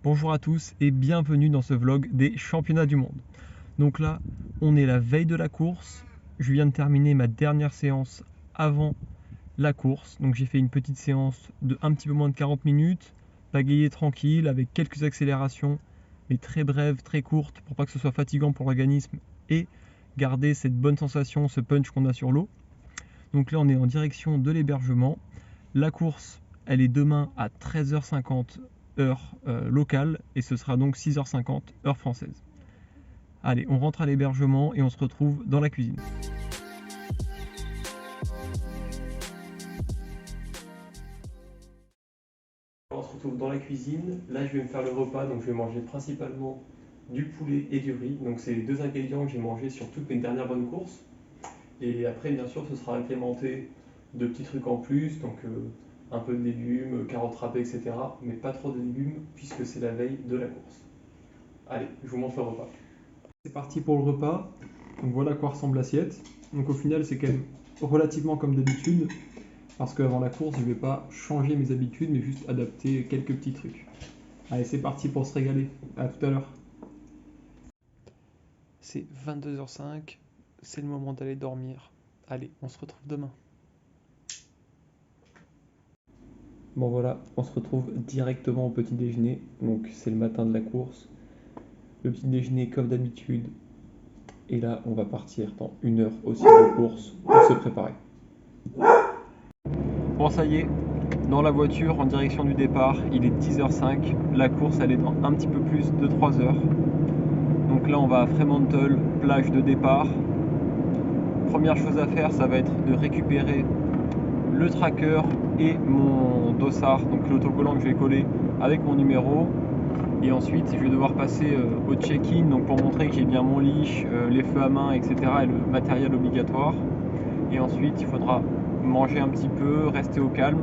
Bonjour à tous et bienvenue dans ce vlog des championnats du monde. Donc là, on est la veille de la course. Je viens de terminer ma dernière séance avant la course. Donc j'ai fait une petite séance de un petit peu moins de 40 minutes, pagayer tranquille avec quelques accélérations, mais très brèves, très courtes pour pas que ce soit fatigant pour l'organisme et garder cette bonne sensation, ce punch qu'on a sur l'eau. Donc là, on est en direction de l'hébergement. La course, elle est demain à 13h50 heure locale et ce sera donc 6h50 heure française. Allez, on rentre à l'hébergement et on se retrouve dans la cuisine. On se retrouve dans la cuisine. Là, je vais me faire le repas, donc je vais manger principalement du poulet et du riz. Donc c'est les deux ingrédients que j'ai mangés sur toutes mes dernières bonnes courses. Et après, bien sûr, ce sera incrémenté de petits trucs en plus, donc un peu de légumes, carottes râpées, etc. Mais pas trop de légumes puisque c'est la veille de la course. Allez, je vous montre le repas. C'est parti pour le repas. Donc voilà à quoi ressemble l'assiette. Donc au final, c'est quand même relativement comme d'habitude parce qu'avant la course, je ne vais pas changer mes habitudes, mais juste adapter quelques petits trucs. Allez, c'est parti pour se régaler. À tout à l'heure. C'est 22h05, c'est le moment d'aller dormir. Allez, on se retrouve demain. Bon voilà, on se retrouve directement au petit déjeuner. Donc c'est le matin de la course. Le petit déjeuner comme d'habitude. Et là, on va partir dans 1 heure aussi de course pour se préparer. Bon, ça y est, dans la voiture en direction du départ, il est 10h05. La course, elle est dans un petit peu plus de 3 heures. Donc là, on va à Fremantle, plage de départ. Première chose à faire, ça va être de récupérer le tracker et mon dossard, donc l'autocollant que je vais coller avec mon numéro. Et ensuite, je vais devoir passer au check-in, donc pour montrer que j'ai bien mon leash, les feux à main, etc. et le matériel obligatoire. Et ensuite, il faudra manger un petit peu, rester au calme.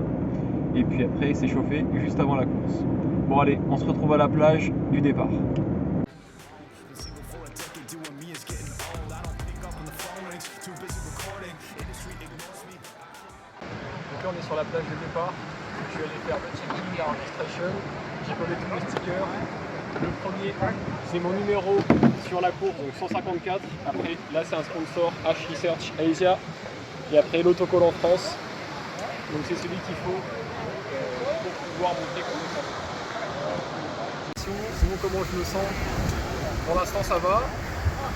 Et puis après, s'échauffer juste avant la course. Bon allez, on se retrouve à la plage du départ. Donc là on est sur la plage de départ, je vais aller faire le check-in, la registration, j'ai collé tous mes stickers. Le premier, c'est mon numéro sur la course, donc 154. Après, là c'est un sponsor, H Research Asia. Et après l'autocollant France. Donc c'est celui qu'il faut pour pouvoir montrer qu'on est français. Sinon comment je me sens? Pour l'instant ça va.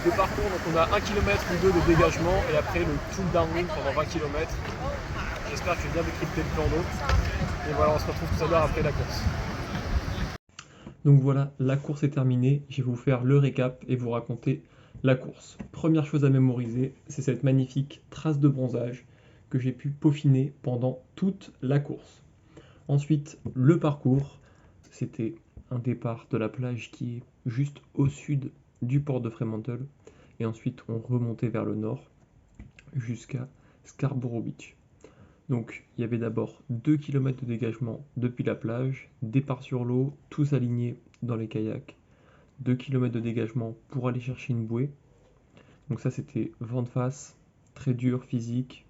Le parcours, donc on a 1 km ou 2 de dégagement et après le full downwind pendant 20 km. J'espère que j'ai bien décrypté le plan d'eau. Et voilà, on se retrouve tout à l'heure après la course. Donc voilà, la course est terminée. Je vais vous faire le récap et vous raconter la course. Première chose à mémoriser, c'est cette magnifique trace de bronzage que j'ai pu peaufiner pendant toute la course. Ensuite, le parcours, c'était un départ de la plage qui est juste au sud du port de Fremantle. Et ensuite, on remontait vers le nord jusqu'à Scarborough Beach. Donc il y avait d'abord 2 km de dégagement depuis la plage, départ sur l'eau, tous alignés dans les kayaks. 2 km de dégagement pour aller chercher une bouée. Donc ça c'était vent de face, très dur, physique.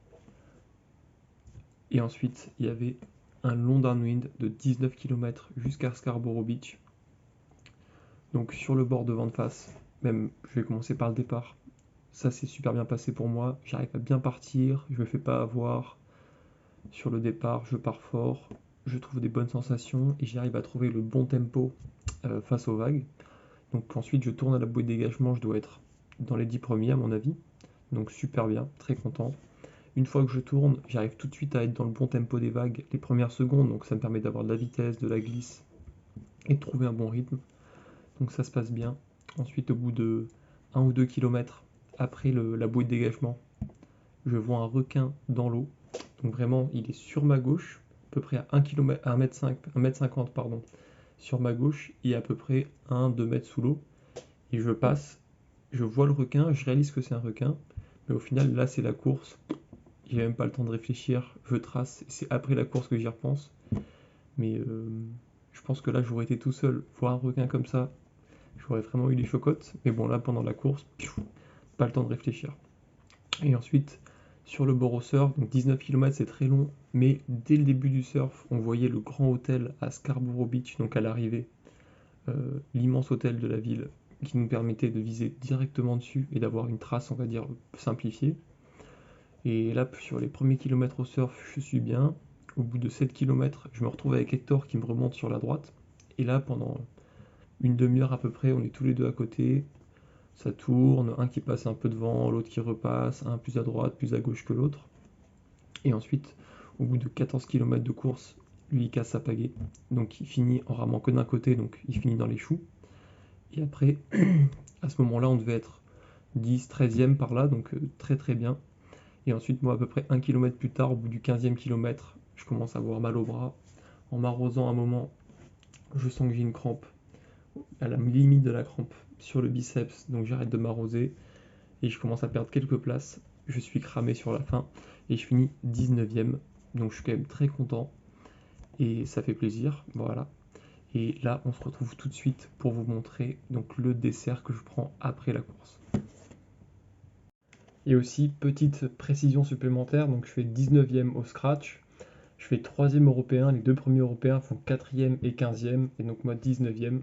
Et ensuite il y avait un long downwind de 19 km jusqu'à Scarborough Beach. Donc sur le bord de vent de face, même je vais commencer par le départ. Ça s'est super bien passé pour moi, j'arrive à bien partir, je me fais pas avoir. Sur le départ, je pars fort, je trouve des bonnes sensations et j'arrive à trouver le bon tempo face aux vagues. Donc ensuite, je tourne à la bouée de dégagement, je dois être dans les 10 premiers à mon avis. Donc super bien, très content. Une fois que je tourne, j'arrive tout de suite à être dans le bon tempo des vagues les premières secondes, donc ça me permet d'avoir de la vitesse, de la glisse et de trouver un bon rythme. Donc ça se passe bien. Ensuite, au bout de 1 ou 2 km après la bouée de dégagement, je vois un requin dans l'eau. Donc vraiment, il est sur ma gauche, à peu près à 1 km, 1m50 pardon, sur ma gauche, et à peu près 1-2 mètres sous l'eau. Et je passe, je vois le requin, je réalise que c'est un requin, mais au final, là, c'est la course. J'ai même pas le temps de réfléchir, je trace, c'est après la course que j'y repense. Mais je pense que là, j'aurais été tout seul, voir un requin comme ça, j'aurais vraiment eu les chocottes. Mais bon, là, pendant la course, pas le temps de réfléchir. Et ensuite, sur le bord au surf, donc 19 km c'est très long, Mais dès le début du surf, on voyait le grand hôtel à Scarborough Beach, donc à l'arrivée, l'immense hôtel de la ville qui nous permettait de viser directement dessus et d'avoir une trace, on va dire, simplifiée. Et là, sur les premiers kilomètres au surf, je suis bien. Au bout de 7 kilomètres, je me retrouve avec Hector qui me remonte sur la droite. Et là, pendant une demi-heure à peu près, on est tous les deux à côté. Ça tourne, un qui passe un peu devant, l'autre qui repasse, un plus à droite, plus à gauche que l'autre. Et ensuite, au bout de 14 kilomètres de course, lui il casse sa pagaie. Donc il finit en ramant que d'un côté, donc il finit dans les choux. Et après, à ce moment-là, on devait être 10, 13e par là, donc très très bien. Et ensuite, moi, à peu près 1 kilomètre plus tard, au bout du 15e kilomètre, je commence à avoir mal au bras. En m'arrosant un moment, je sens que j'ai une crampe, à la limite de la crampe, sur le biceps, donc j'arrête de m'arroser et je commence à perdre quelques places. Je suis cramé sur la fin et je finis 19e, donc je suis quand même très content et ça fait plaisir, voilà. Et là, on se retrouve tout de suite pour vous montrer donc le dessert que je prends après la course. Et aussi, petite précision supplémentaire, donc je fais 19e au scratch, je fais 3e européen, les deux premiers européens font 4e et 15e, et donc moi 19e.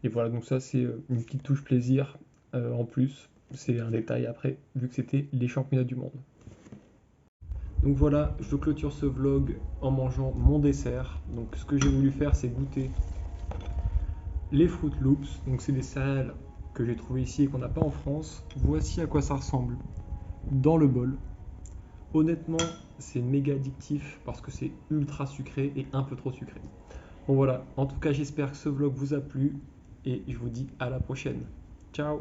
Et voilà, donc ça c'est une petite touche plaisir en plus, c'est un détail après, vu que c'était les championnats du monde. Donc voilà, je clôture ce vlog en mangeant mon dessert. Donc ce que j'ai voulu faire, c'est goûter les Fruit Loops. Donc c'est des céréales que j'ai trouvé ici et qu'on n'a pas en France. Voici à quoi ça ressemble dans le bol. Honnêtement, c'est méga addictif parce que c'est ultra sucré et un peu trop sucré. Bon voilà, en tout cas j'espère que ce vlog vous a plu et je vous dis à la prochaine. Ciao!